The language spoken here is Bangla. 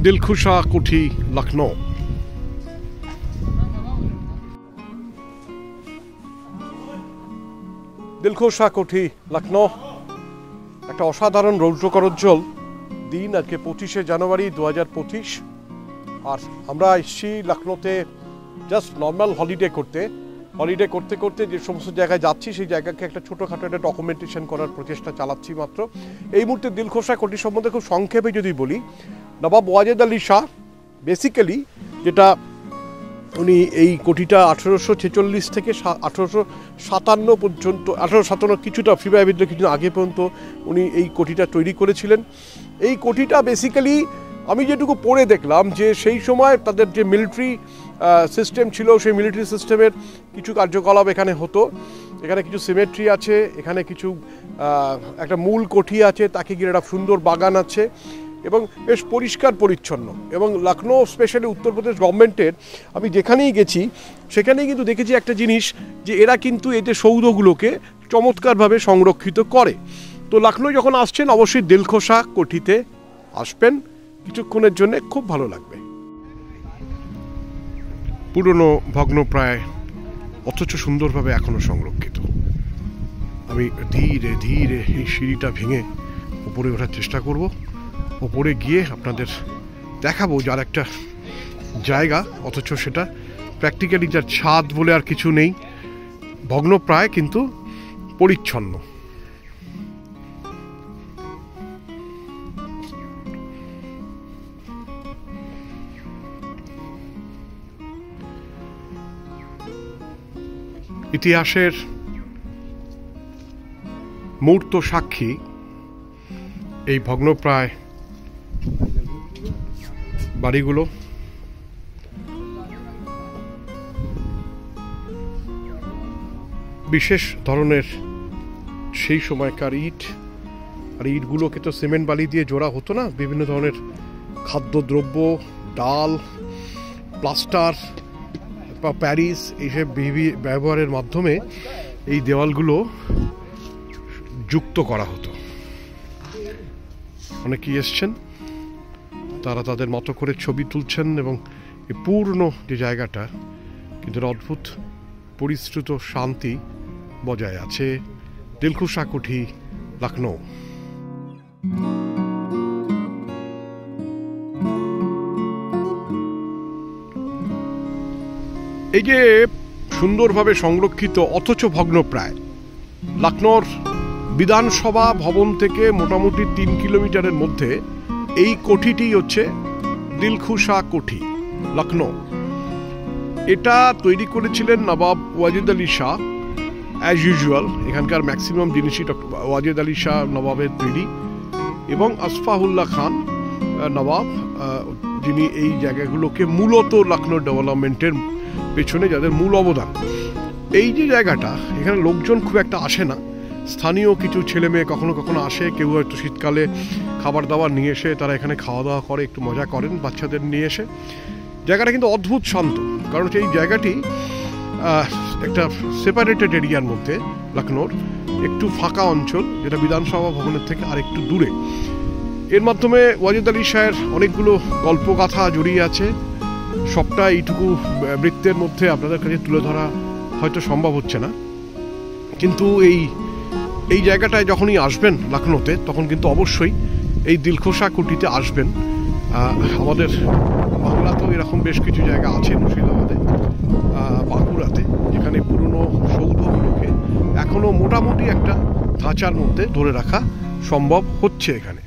दिलखुशा कोठी लखनऊ। দিলখুশা কোঠি লখনউ একটা অসাধারণ রৌদ্রকরোজ্জ্বল দিন। আজকে 25শে জানুয়ারি 2025। আর আমরা এসেছি লখনউতে জাস্ট নর্মাল হলিডে করতে করতে যে সমস্ত জায়গায় যাচ্ছি সেই জায়গাকে একটা ছোটোখাটো একটা ডকুমেন্টেশন করার প্রচেষ্টা চালাচ্ছি মাত্র। এই মুহূর্তে দিলখুশা কোঠি সম্বন্ধে খুব সংক্ষেপে যদি বলি, নবাব ওয়াজেদ আলী শাহ বেসিক্যালি যেটা উনি এই কোঠিটা 1846 থেকে 1857 পর্যন্ত, 1857 কিছুটা ফিব্রুয়ারি বিদ্রোহ কিছুদিন আগে পর্যন্ত উনি এই কোঠিটা তৈরি করেছিলেন। এই কোঠিটা বেসিক্যালি আমি যেটুকু পড়ে দেখলাম যে সেই সময় তাদের যে মিলিটারি সিস্টেম ছিল সেই মিলিটারি সিস্টেমের কিছু কার্যকলাপ এখানে হতো। এখানে কিছু সিমেট্রি আছে, এখানে কিছু একটা মূল কোঠি আছে, তাকে ঘিরে একটা সুন্দর বাগান আছে এবং বেশ পরিষ্কার পরিচ্ছন্ন। এবং লখনউ স্পেশালি উত্তরপ্রদেশ গভর্নমেন্টের আমি যেখানেই গেছি সেখানেই কিন্তু দেখেছি একটা জিনিস, যে এরা কিন্তু এই যে সৌধগুলোকে চমৎকারভাবে সংরক্ষিত করে। তো লখনউ যখন আসছেন অবশ্যই দিলখুশা কোঠিতে আসবেন, কিছুক্ষণের জন্য খুব ভালো লাগবে। পুরনো ভগ্নপ্রায় অথচ সুন্দরভাবে এখনো সংরক্ষিত। আমি ধীরে ধীরে এই সিঁড়িটা ভেঙে উপরে ওঠার চেষ্টা করব। ওপরে গিয়ে আপনাদের দেখাবো যার একটা জায়গা, অথচ সেটা প্র্যাকটিক্যালি যার ছাদ বলে আর কিছু নেই, ভগ্নপ্রায় কিন্তু পরিচ্ছন্ন। ইতিহাসের মূর্ত সাক্ষী এই ভগ্নপ্রায় বাড়িগুলো। বিশেষ ধরনের সেই সময়কার ইট, আর ইটগুলোকে তো সিমেন্ট বালি দিয়ে জোড়া হতো না, বিভিন্ন ধরনের খাদ্যদ্রব্য, ডাল, প্লাস্টার বা প্যারিস এইসব ব্যবহারের মাধ্যমে এই দেওয়ালগুলো যুক্ত করা হতো। অনেকেই এসছেন, তারা তাদের মতো করে ছবি তুলছেন এবং এই পূর্ণ যে জায়গাটা কিন্তু অদ্ভুত পরিশ্রুত শান্তি বজায় আছে। দিলখুশা কোঠি লখনউ। এই যে সুন্দরভাবে সংরক্ষিত অথচ ভগ্নপ্রায় লখনউর বিধানসভা ভবন থেকে মোটামুটি 3 কিলোমিটারের মধ্যে এই কোঠিটি হচ্ছে দিলখুশা কোঠি লখনউ। এটা তৈরি করেছিলেন নবাব ওয়াজেদ আলী শাহ। অ্যাজ ইউজুয়াল এখানকার ম্যাক্সিমাম জিনিসই ওয়াজেদ আলী শাহ নবাবের তৈরি, এবং আসফাউল্লাহ খান নবাব, যিনি এই জায়গাগুলোকে মূলত লখনউ ডেভেলপমেন্টের পেছনে যাদের মূল অবদান। এই যে জায়গাটা, এখানে লোকজন খুব একটা আসে না, স্থানীয় কিছু ছেলে মেয়ে কখনো কখনো আসে, কেউ হয়তো শীতকালে খাবার দাবার নিয়ে এসে তারা এখানে খাওয়া দাওয়া করে, একটু মজা করেন বাচ্চাদের নিয়ে এসে। জায়গাটা কিন্তু অদ্ভুত শান্ত, কারণ এই জায়গাটি একটা সেপারেটেড এরিয়ার মধ্যে, লখনউর একটু ফাঁকা অঞ্চল, যেটা বিধানসভা ভবনের থেকে আর একটু দূরে। এর মাধ্যমে ওয়াজেদ আলী শাহের অনেকগুলো গল্পগাথা জড়িয়ে আছে। সবটা এইটুকু বৃত্তের মধ্যে আপনাদের কাছে তুলে ধরা হয়তো সম্ভব হচ্ছে না, কিন্তু এই জায়গাটায় যখনই আসবেন লখনউতে, তখন কিন্তু অবশ্যই এই দিলখুশা কোঠিতে আসবেন। আমাদের বাংলাতেও এরকম বেশ কিছু জায়গা আছে, মুর্শিদাবাদে, বাঁকুড়াতে, যেখানে পুরনো সৌধগুলোকে এখনো মোটামুটি একটা ধাঁচার মধ্যে ধরে রাখা সম্ভব হচ্ছে এখানে।